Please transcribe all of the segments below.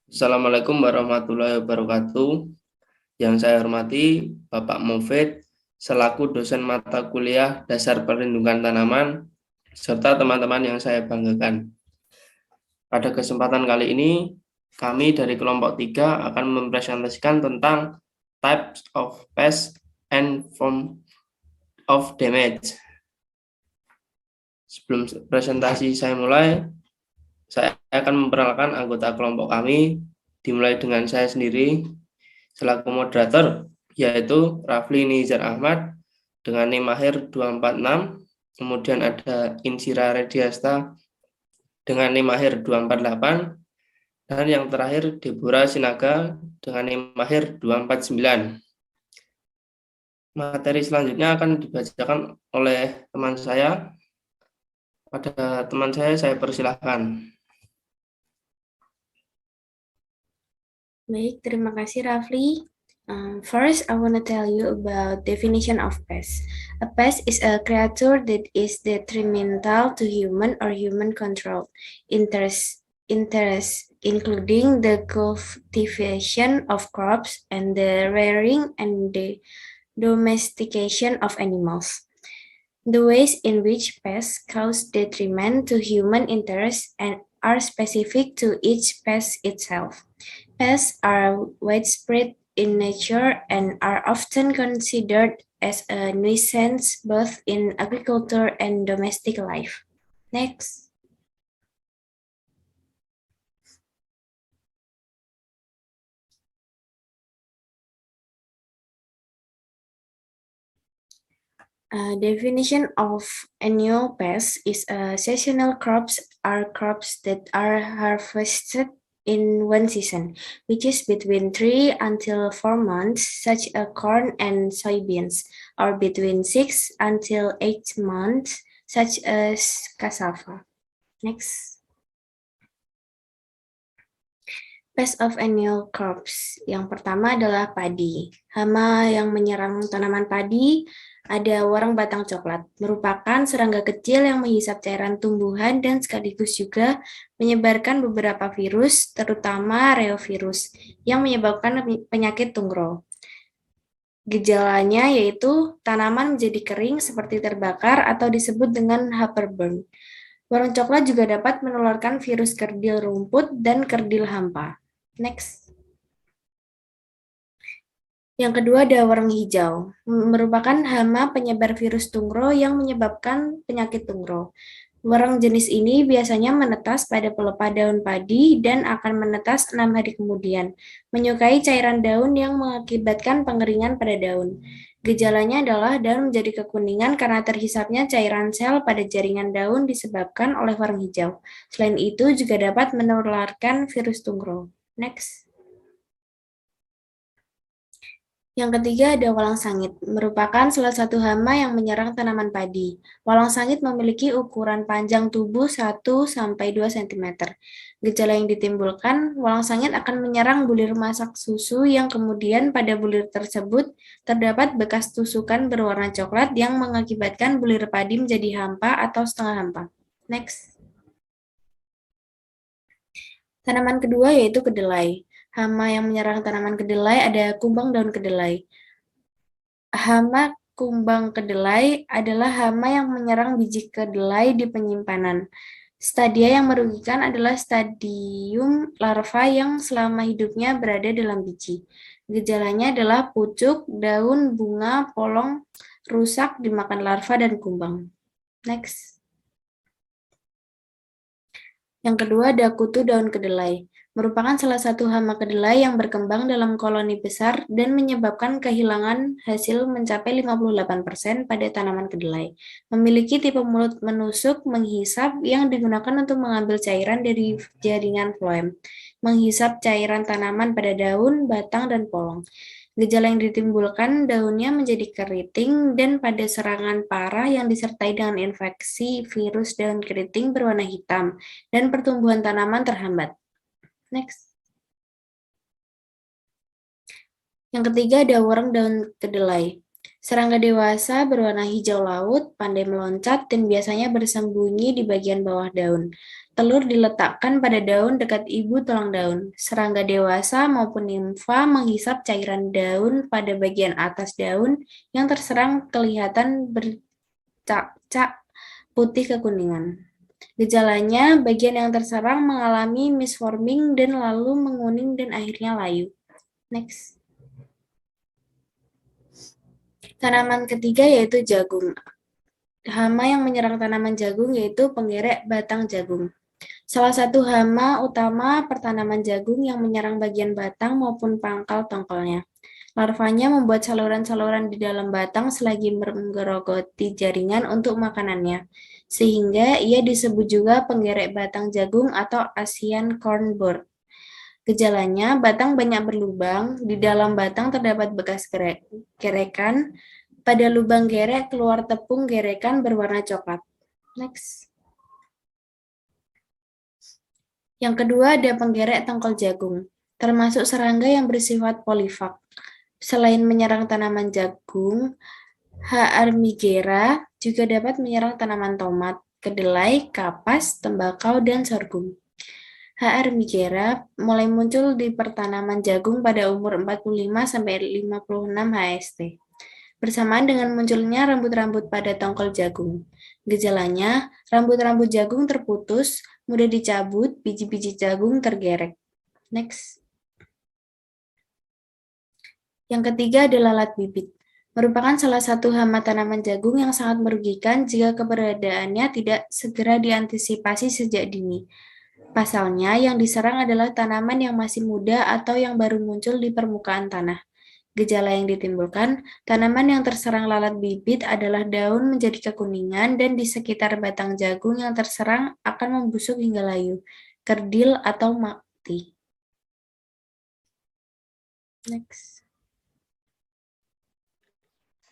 Assalamualaikum warahmatullahi wabarakatuh. Yang saya hormati Bapak Mufid selaku dosen mata kuliah Dasar Perlindungan Tanaman serta teman-teman yang saya banggakan. Pada kesempatan kali ini kami dari kelompok 3 akan mempresentasikan tentang types of pest and form of damage. Sebelum presentasi saya mulai, saya akan memperkenalkan anggota kelompok kami, dimulai dengan saya sendiri selaku moderator, yaitu Rafli Nizar Ahmad dengan NIM akhir 246, kemudian ada Insira Rediasta dengan NIM akhir 248, dan yang terakhir Deborah Sinaga dengan NIM akhir 249. Materi selanjutnya akan dibacakan oleh teman saya. Pada teman saya persilahkan. Baik, terima kasih Rafli. First, I want to tell you about definition of pest. A pest is a creature that is detrimental to human or human-controlled interests, including the cultivation of crops and the rearing and the domestication of animals. The ways in which pests cause detriment to human interests and are specific to each pest itself. Pests are widespread in nature and are often considered as a nuisance both in agriculture and domestic life. Next. Definition of annual pest is seasonal crops are crops that are harvested in one season, which is between 3 until 4 months, such as corn and soybeans, or between 6 until 8 months, such as cassava. Next. Pest of annual crops. Yang pertama adalah padi. Hama yang menyerang tanaman padi ada warang batang coklat, merupakan serangga kecil yang menghisap cairan tumbuhan dan sekaligus juga menyebarkan beberapa virus, terutama reovirus, yang menyebabkan penyakit tungro. Gejalanya yaitu tanaman menjadi kering seperti terbakar atau disebut dengan heartburn. Warang coklat juga dapat menularkan virus kerdil rumput dan kerdil hampa. Next. Yang kedua ada warang hijau, merupakan hama penyebar virus tungro yang menyebabkan penyakit tungro. Warang jenis ini biasanya menetas pada pelepah daun padi dan akan menetas 6 hari kemudian, menyukai cairan daun yang mengakibatkan pengeringan pada daun. Gejalanya adalah daun menjadi kekuningan karena terhisapnya cairan sel pada jaringan daun disebabkan oleh warang hijau. Selain itu juga dapat menularkan virus tungro. Next. Yang ketiga ada walang sangit, merupakan salah satu hama yang menyerang tanaman padi. Walang sangit memiliki ukuran panjang tubuh 1-2 cm. Gejala yang ditimbulkan, walang sangit akan menyerang bulir masak susu yang kemudian pada bulir tersebut terdapat bekas tusukan berwarna coklat yang mengakibatkan bulir padi menjadi hampa atau setengah hampa. Next. Tanaman kedua yaitu kedelai. Hama yang menyerang tanaman kedelai ada kumbang daun kedelai. Hama kumbang kedelai adalah hama yang menyerang biji kedelai di penyimpanan. Stadia yang merugikan adalah stadium larva yang selama hidupnya berada dalam biji. Gejalanya adalah pucuk, daun, bunga, polong, rusak dimakan larva dan kumbang. Next. Yang kedua ada kutu daun kedelai, merupakan salah satu hama kedelai yang berkembang dalam koloni besar dan menyebabkan kehilangan hasil mencapai 58% pada tanaman kedelai. Memiliki tipe mulut menusuk menghisap yang digunakan untuk mengambil cairan dari jaringan floem, menghisap cairan tanaman pada daun, batang, dan polong. Gejala yang ditimbulkan daunnya menjadi keriting dan pada serangan parah yang disertai dengan infeksi virus daun keriting berwarna hitam dan pertumbuhan tanaman terhambat. Next. Yang ketiga ada warang daun kedelai. Serangga dewasa berwarna hijau laut, pandai meloncat, dan biasanya bersembunyi di bagian bawah daun. Telur diletakkan pada daun dekat ibu tulang daun. Serangga dewasa maupun nimfa menghisap cairan daun pada bagian atas daun yang terserang kelihatan bercak-cak putih kekuningan. Gejalanya, bagian yang terserang mengalami misforming dan lalu menguning dan akhirnya layu. Next. Tanaman ketiga yaitu jagung. Hama yang menyerang tanaman jagung yaitu penggerek batang jagung. Salah satu hama utama pertanaman jagung yang menyerang bagian batang maupun pangkal tongkolnya. Larvanya membuat saluran-saluran di dalam batang selagi menggerogoti jaringan untuk makanannya, sehingga ia disebut juga penggerek batang jagung atau Asian corn borer. Gejalanya, batang banyak berlubang, di dalam batang terdapat bekas gerekan, pada lubang gerek keluar tepung gerekan berwarna coklat. Next. Yang kedua ada penggerek tongkol jagung, termasuk serangga yang bersifat polifag. Selain menyerang tanaman jagung, H. armigera juga dapat menyerang tanaman tomat, kedelai, kapas, tembakau, dan sorghum. H. armigera mulai muncul di pertanaman jagung pada umur 45-56 HST. Bersamaan dengan munculnya rambut-rambut pada tongkol jagung. Gejalanya, rambut-rambut jagung terputus, mudah dicabut, biji-biji jagung tergerek. Next. Yang ketiga adalah lalat bibit. Merupakan salah satu hama tanaman jagung yang sangat merugikan jika keberadaannya tidak segera diantisipasi sejak dini. Pasalnya, yang diserang adalah tanaman yang masih muda atau yang baru muncul di permukaan tanah. Gejala yang ditimbulkan, tanaman yang terserang lalat bibit adalah daun menjadi kekuningan dan di sekitar batang jagung yang terserang akan membusuk hingga layu, kerdil atau mati. Next.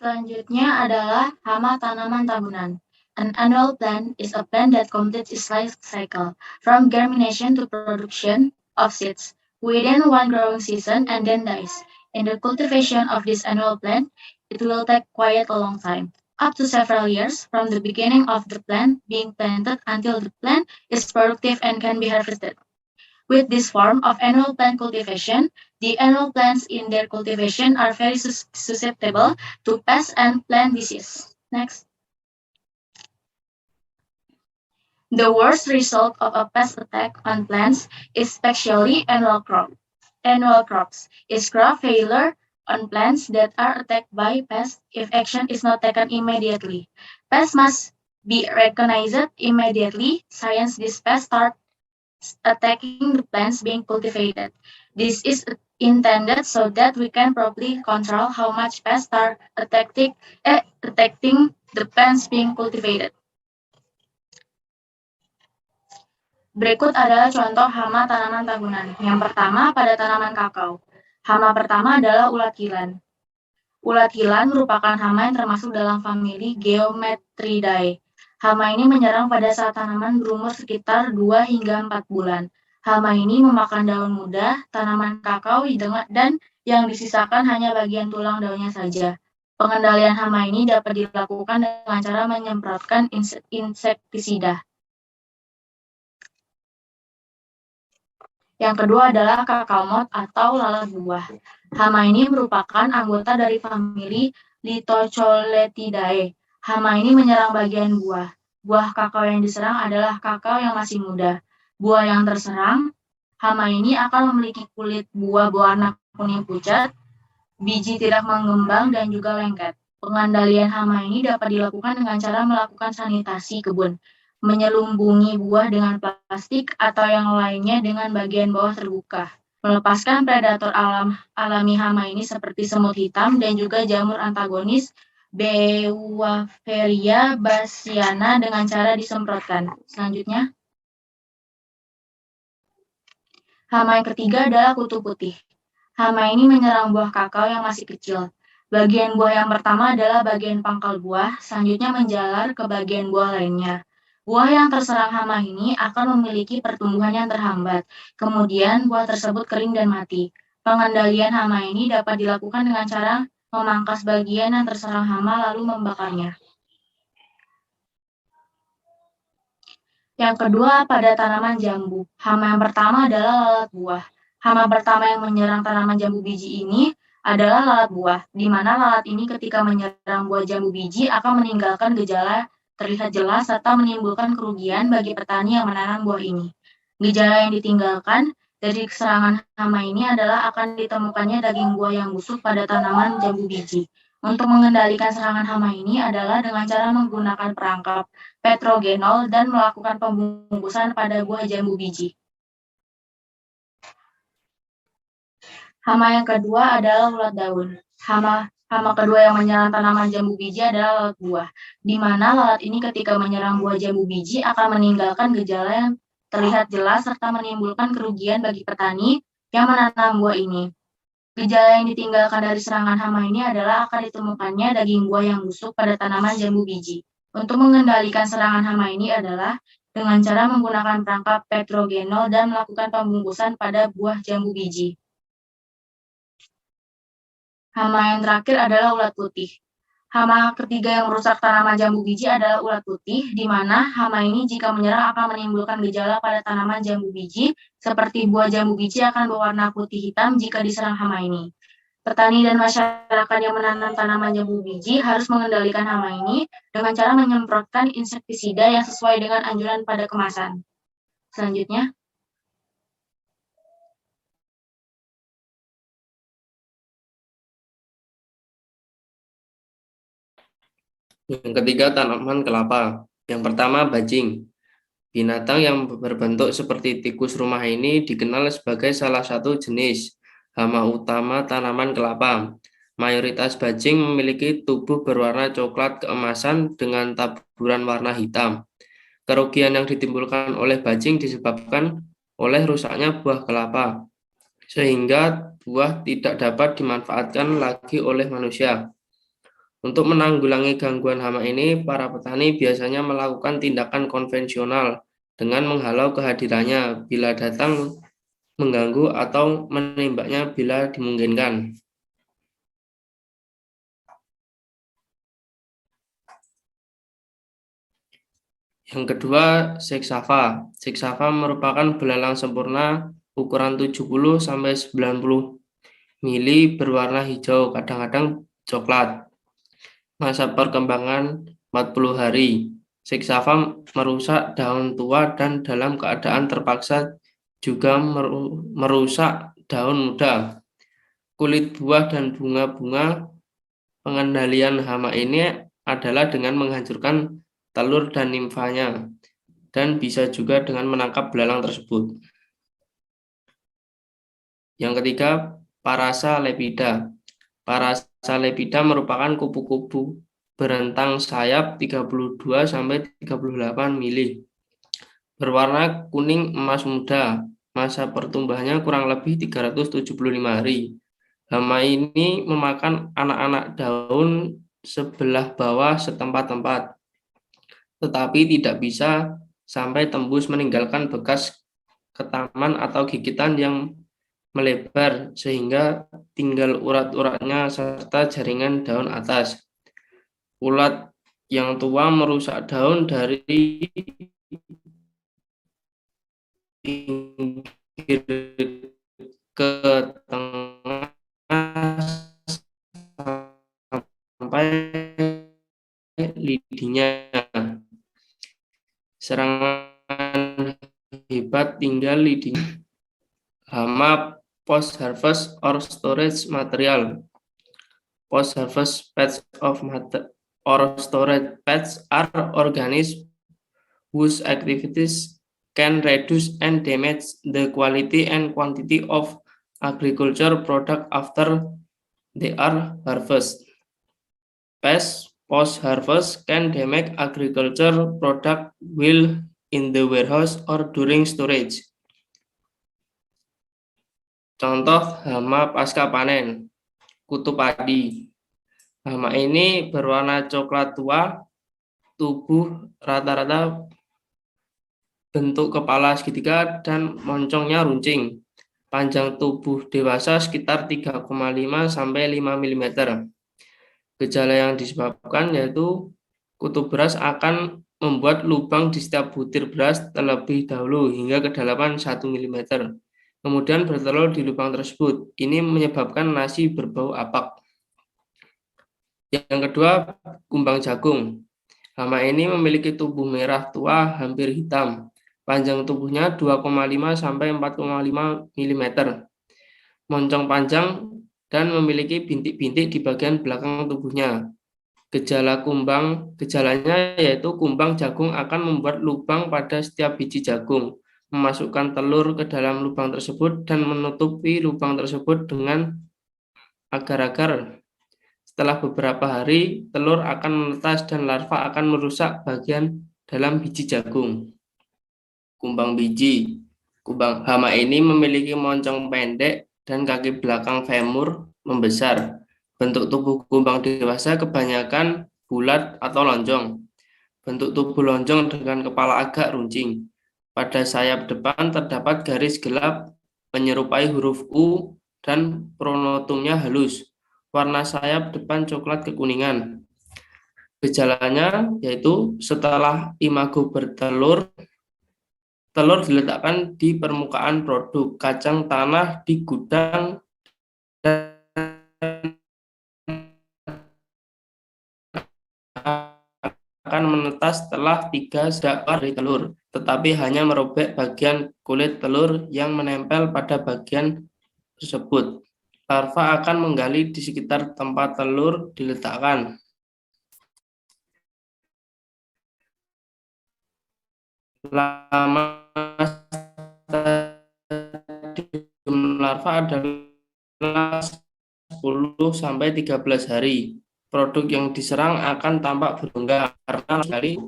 Selanjutnya adalah hama tanaman tahunan. An annual plant is a plant that completes its life cycle, from germination to production of seeds, within one growing season and then dies. In the cultivation of this annual plant, it will take quite a long time, up to several years, from the beginning of the plant being planted until the plant is productive and can be harvested. With this form of annual plant cultivation, the annual plants in their cultivation are very susceptible to pests and plant disease. Next. The worst result of a pest attack on plants, especially annual crops, is crop failure on plants that are attacked by pests if action is not taken immediately. Pests must be recognized immediately since these pests start attacking the plants being cultivated. This is intended so that we can properly control how much pests are attacking the plants being cultivated. Berikut adalah contoh hama tanaman tahunan. Yang pertama pada tanaman kakao. Hama pertama adalah ulat hilan. Ulat hilan merupakan hama yang termasuk dalam famili Geometridae. Hama ini menyerang pada saat tanaman berumur sekitar 2 hingga 4 bulan. Hama ini memakan daun muda, tanaman kakao, dan yang disisakan hanya bagian tulang daunnya saja. Pengendalian hama ini dapat dilakukan dengan cara menyemprotkan insektisida. Yang kedua adalah kakao moth atau lalat buah. Hama ini merupakan anggota dari famili Lithocoletidae. Hama ini menyerang bagian buah. Buah kakao yang diserang adalah kakao yang masih muda. Buah yang terserang, hama ini akan memiliki kulit buah berwarna kuning pucat, biji tidak mengembang, dan juga lengket. Pengendalian hama ini dapat dilakukan dengan cara melakukan sanitasi kebun, menyelumbungi buah dengan plastik atau yang lainnya dengan bagian bawah terbuka. Melepaskan predator alami hama ini seperti semut hitam dan juga jamur antagonis Beauveria bassiana dengan cara disemprotkan. Selanjutnya, hama yang ketiga adalah kutu putih. Hama ini menyerang buah kakao yang masih kecil. Bagian buah yang pertama adalah bagian pangkal buah, selanjutnya menjalar ke bagian buah lainnya. Buah yang terserang hama ini akan memiliki pertumbuhan yang terhambat. Kemudian buah tersebut kering dan mati. Pengendalian hama ini dapat dilakukan dengan cara memangkas bagian yang terserang hama lalu membakarnya. Yang kedua, pada tanaman jambu. Hama yang pertama adalah lalat buah. Hama pertama yang menyerang tanaman jambu biji ini adalah lalat buah, di mana lalat ini ketika menyerang buah jambu biji akan meninggalkan gejala terlihat jelas serta menimbulkan kerugian bagi petani yang menanam buah ini. Gejala yang ditinggalkan dari serangan hama ini adalah akan ditemukannya daging buah yang busuk pada tanaman jambu biji. Untuk mengendalikan serangan hama ini adalah dengan cara menggunakan perangkap petrogenol dan melakukan pembungkusan pada buah jambu biji. Hama yang kedua adalah ulat daun. Hama kedua yang menyerang tanaman jambu biji adalah lalat buah, di mana lalat ini ketika menyerang buah jambu biji akan meninggalkan gejala yang terlihat jelas serta menimbulkan kerugian bagi petani yang menanam buah ini. Gejala yang ditinggalkan dari serangan hama ini adalah akan ditemukannya daging buah yang busuk pada tanaman jambu biji. Untuk mengendalikan serangan hama ini adalah dengan cara menggunakan perangkap petrogenol dan melakukan pembungkusan pada buah jambu biji. Hama yang terakhir adalah ulat putih. Hama ketiga yang merusak tanaman jambu biji adalah ulat putih, di mana hama ini jika menyerang akan menimbulkan gejala pada tanaman jambu biji, seperti buah jambu biji akan berwarna putih hitam jika diserang hama ini. Petani dan masyarakat yang menanam tanaman jambu biji harus mengendalikan hama ini dengan cara menyemprotkan insektisida yang sesuai dengan anjuran pada kemasan. Selanjutnya, Yang ketiga, tanaman kelapa. Yang pertama, bajing. Binatang yang berbentuk seperti tikus rumah ini dikenal sebagai salah satu jenis hama utama tanaman kelapa. Mayoritas bajing memiliki tubuh berwarna coklat keemasan dengan taburan warna hitam. Kerugian yang ditimbulkan oleh bajing disebabkan oleh rusaknya buah kelapa, sehingga buah tidak dapat dimanfaatkan lagi oleh manusia. Untuk menanggulangi gangguan hama ini, para petani biasanya melakukan tindakan konvensional dengan menghalau kehadirannya bila datang mengganggu atau menembaknya bila dimungkinkan. Yang kedua, seksava. Seksava merupakan belalang sempurna ukuran 70-90 mili berwarna hijau, kadang-kadang coklat. Masa perkembangan 40 hari. Seksava merusak daun tua dan dalam keadaan terpaksa juga merusak daun muda. Kulit buah dan bunga-bunga. Pengendalian hama ini adalah dengan menghancurkan telur dan nimfanya, dan bisa juga dengan menangkap belalang tersebut. Yang ketiga, Parasa lepida. Parasa lepida merupakan kupu-kupu berentang sayap 32-38 mili. Berwarna kuning emas muda. Masa pertumbuhannya kurang lebih 375 hari. Hama ini memakan anak-anak daun sebelah bawah setempat-tempat, tetapi tidak bisa sampai tembus meninggalkan bekas ketaman atau gigitan yang melebar sehingga tinggal urat-uratnya serta jaringan daun atas. Ulat yang tua merusak daun dari pinggir ke tengah sampai lidinya. Serangan hebat tinggal lidinya. Hama post-harvest or storage material. Post-harvest pets or storage pets are organisms whose activities can reduce and damage the quality and quantity of agriculture product after they are harvested. Pests post-harvest can damage agriculture product while in the warehouse or during storage. Contoh hama pasca panen, kutu padi. Hama ini berwarna coklat tua, tubuh rata-rata bentuk kepala segitiga dan moncongnya runcing. Panjang tubuh dewasa sekitar 3,5 sampai 5 mm. Gejala yang disebabkan yaitu kutu beras akan membuat lubang di setiap butir beras terlebih dahulu hingga kedalaman 1 mm. Kemudian bertelur di lubang tersebut. Ini menyebabkan nasi berbau apak. Yang kedua, kumbang jagung. Hama ini memiliki tubuh merah tua hampir hitam. Panjang tubuhnya 2,5 sampai 4,5 mm. Moncong panjang dan memiliki bintik-bintik di bagian belakang tubuhnya. Gejalanya yaitu kumbang jagung akan membuat lubang pada setiap biji jagung, memasukkan telur ke dalam lubang tersebut dan menutupi lubang tersebut dengan agar-agar. Setelah beberapa hari, telur akan menetas dan larva akan merusak bagian dalam biji jagung. Kumbang biji. Kumbang hama ini memiliki moncong pendek dan kaki belakang femur membesar. Bentuk tubuh kumbang dewasa kebanyakan bulat atau lonjong. Bentuk tubuh lonjong dengan kepala agak runcing. Pada sayap depan terdapat garis gelap menyerupai huruf U dan pronotumnya halus. Warna sayap depan coklat kekuningan. Gejalanya yaitu setelah imago bertelur, telur diletakkan di permukaan produk kacang tanah di gudang dan akan menetas setelah 3 dari telur, tetapi hanya merobek bagian kulit telur yang menempel pada bagian tersebut. Larva akan menggali di sekitar tempat telur diletakkan. Lama stadium larva adalah 10-13 hari. Produk yang diserang akan tampak berunggah karena sekali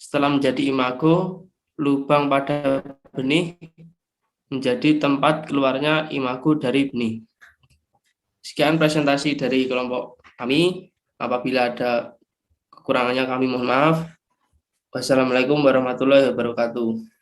setelah menjadi imago, lubang pada benih menjadi tempat keluarnya imago dari benih. Sekian presentasi dari kelompok kami. Apabila ada kekurangannya kami mohon maaf. Wassalamualaikum warahmatullahi wabarakatuh.